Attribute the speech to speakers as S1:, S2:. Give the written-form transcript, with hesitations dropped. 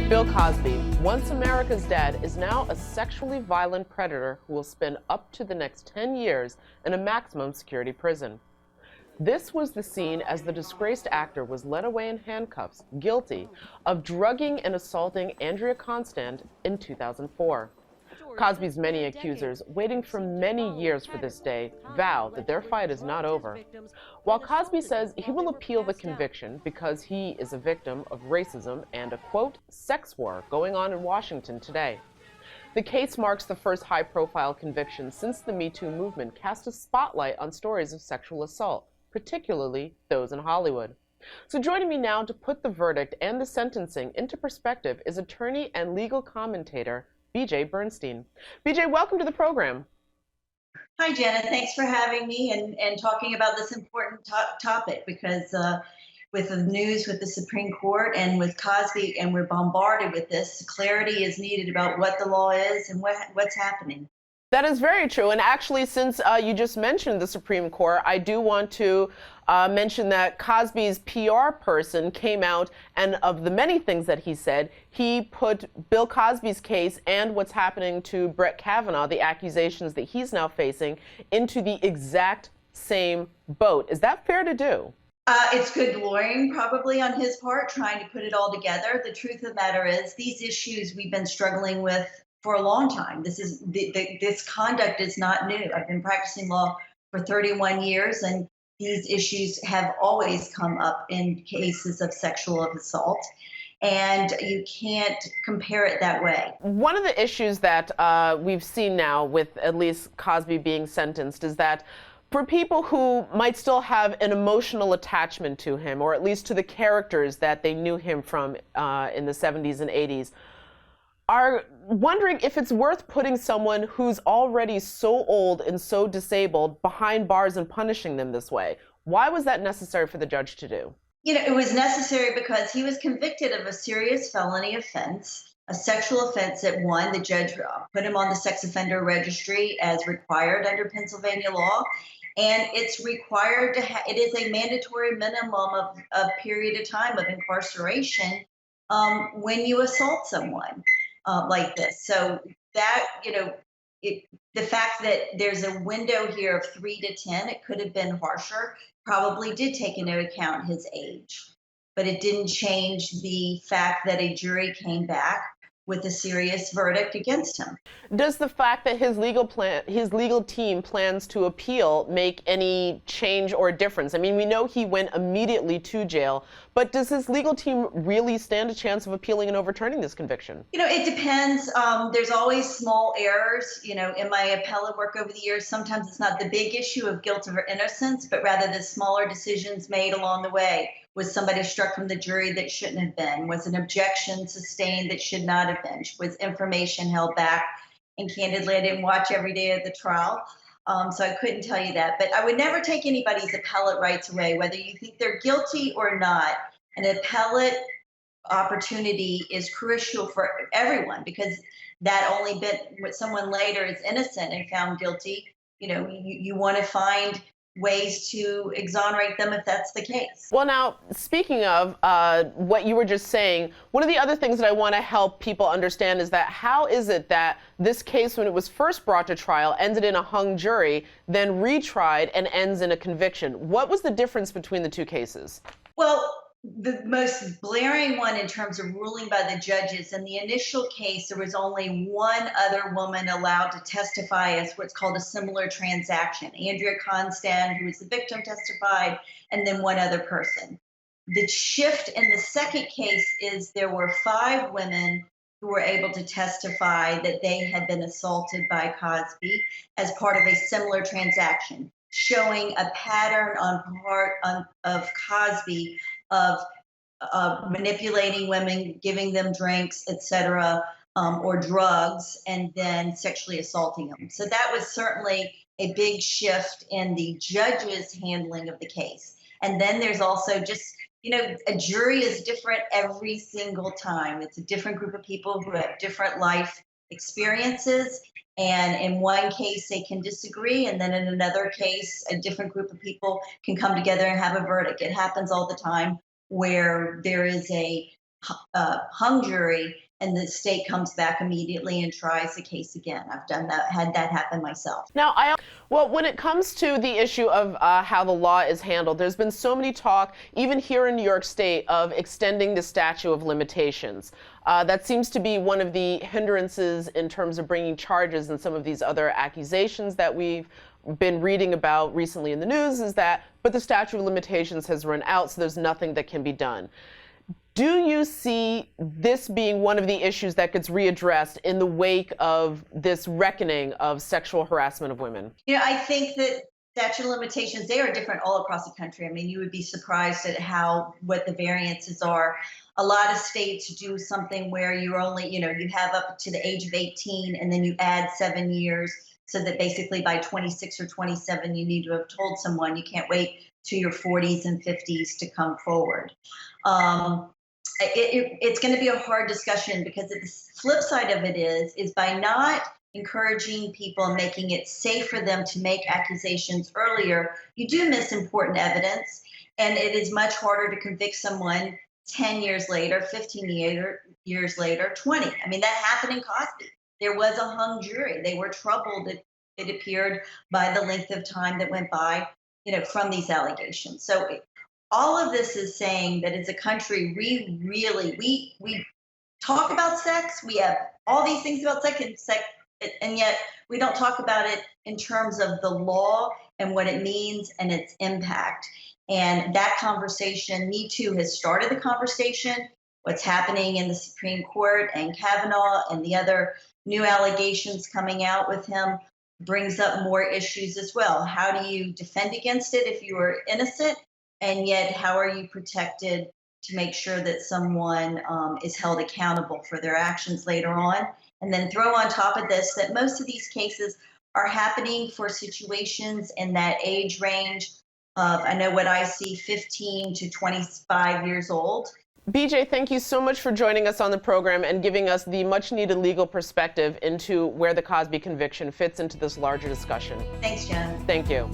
S1: Bill Cosby, once America's dad, is now a sexually violent predator who will spend up to the next 10 years in a maximum security prison. This was the scene as the disgraced actor was led away in handcuffs, guilty of drugging and assaulting Andrea Constand in 2004. Cosby's many accusers, waiting for many years for this day, vow that their fight is not over. While Cosby says he will appeal the conviction because he is a victim of racism and a, quote, sex war going on in Washington today. The case marks the first high-profile conviction since the Me Too movement cast a spotlight on stories of sexual assault, particularly those in Hollywood. So joining me now to put the verdict and the sentencing into perspective is attorney and legal commentator B.J. Bernstein. B.J., welcome to the program.
S2: Hi, Janet. Thanks for having me and talking about this important topic because with the news with the Supreme Court and with Cosby, and we're bombarded with this, clarity is needed about what the law is and what's happening.
S1: That is very true. And actually, since you just mentioned the Supreme Court, I do want to mention that Cosby's PR person came out, and of the many things that he said, he put Bill Cosby's case and what's happening to Brett Kavanaugh, the accusations that he's now facing, into the exact same boat. Is that fair to do?
S2: It's good lawyering probably on his part, trying to put it all together. The truth of the matter is these issues we've been struggling with for a long time. This conduct is not new. I've been practicing law for 31 years, and these issues have always come up in cases of sexual assault, and you can't compare it that way.
S1: One of the issues that we've seen now with at least Cosby being sentenced is that for people who might still have an emotional attachment to him, or at least to the characters that they knew him from in the 70s and 80s, are wondering if it's worth putting someone who's already so old and so disabled behind bars and punishing them this way. Why was that necessary for the judge to do?
S2: You know, it was necessary because he was convicted of a serious felony offense, a sexual offense at one. The judge put him on the sex offender registry as required under Pennsylvania law. And it's required to it is a mandatory minimum of period of time of incarceration when you assault someone like this. So that, the fact that there's a window here of 3 to 10, it could have been harsher, probably did take into account his age. But it didn't change the fact that a jury came back with a serious verdict against him.
S1: Does the fact that his legal team plans to appeal make any change or difference? I mean, we know he went immediately to jail, but does his legal team really stand a chance of appealing and overturning this conviction?
S2: You know, it depends. There's always small errors. You know, in my appellate work over the years, sometimes it's not the big issue of guilt or innocence, but rather the smaller decisions made along the way. Was somebody struck from the jury that shouldn't have been? Was an objection sustained that should not have been? Was information held back? And candidly, I didn't watch every day of the trial, so I couldn't tell you that. But I would never take anybody's appellate rights away, whether you think they're guilty or not. An appellate opportunity is crucial for everyone, because that only bit when someone later is innocent and found guilty, you want to find ways to exonerate them if that's the case.
S1: Well, now, speaking of what you were just saying, one of the other things that I want to help people understand is that how is it that this case, when it was first brought to trial, ended in a hung jury, then retried and ends in a conviction? What was the difference between the two cases?
S2: Well, the most blaring one in terms of ruling by the judges, in the initial case, there was only one other woman allowed to testify as what's called a similar transaction. Andrea Constand, who was the victim, testified, and then one other person. The shift in the second case is there were 5 women who were able to testify that they had been assaulted by Cosby as part of a similar transaction, showing a pattern on part of Cosby of manipulating women, giving them drinks, etc., or drugs, and then sexually assaulting them. So that was certainly a big shift in the judge's handling of the case. And then there's also just, a jury is different every single time. It's a different group of people who have different life experiences. And in one case, they can disagree. And then in another case, a different group of people can come together and have a verdict. It happens all the time where there is a hung jury, and the state comes back immediately and tries the case again. I've done that, had that happen myself.
S1: Now, well, when it comes to the issue of how the law is handled, there's been so many talk, even here in New York State, of extending the statute of limitations. That seems to be one of the hindrances in terms of bringing charges and some of these other accusations that we've been reading about recently in the news is that, but the statute of limitations has run out, so there's nothing that can be done. Do you see this being one of the issues that gets readdressed in the wake of this reckoning of sexual harassment of women?
S2: I think that statute of limitations, they are different all across the country. I mean, you would be surprised at what the variances are. A lot of states do something where you're only, you have up to the age of 18 and then you add 7 years so that basically by 26 or 27, you need to have told someone. You can't wait to your 40s and 50s to come forward. It's going to be a hard discussion because the flip side of it is by not encouraging people and making it safe for them to make accusations earlier, you do miss important evidence, and it is much harder to convict someone 10 years later, 15 years later, 20. I mean, that happened in Cosby. There was a hung jury. They were troubled, it appeared, by the length of time that went by, from these allegations. So all of this is saying that as a country, we talk about sex. We have all these things about sex, and yet we don't talk about it in terms of the law and what it means and its impact. And that conversation, Me Too has started the conversation. What's happening in the Supreme Court and Kavanaugh and the other new allegations coming out with him brings up more issues as well. How do you defend against it if you are innocent? And yet, how are you protected to make sure that someone is held accountable for their actions later on? And then throw on top of this that most of these cases are happening for situations in that age range of, I know what I see, 15 to 25 years old.
S1: BJ, thank you so much for joining us on the program and giving us the much needed legal perspective into where the Cosby conviction fits into this larger discussion.
S2: Thanks, Jen.
S1: Thank you.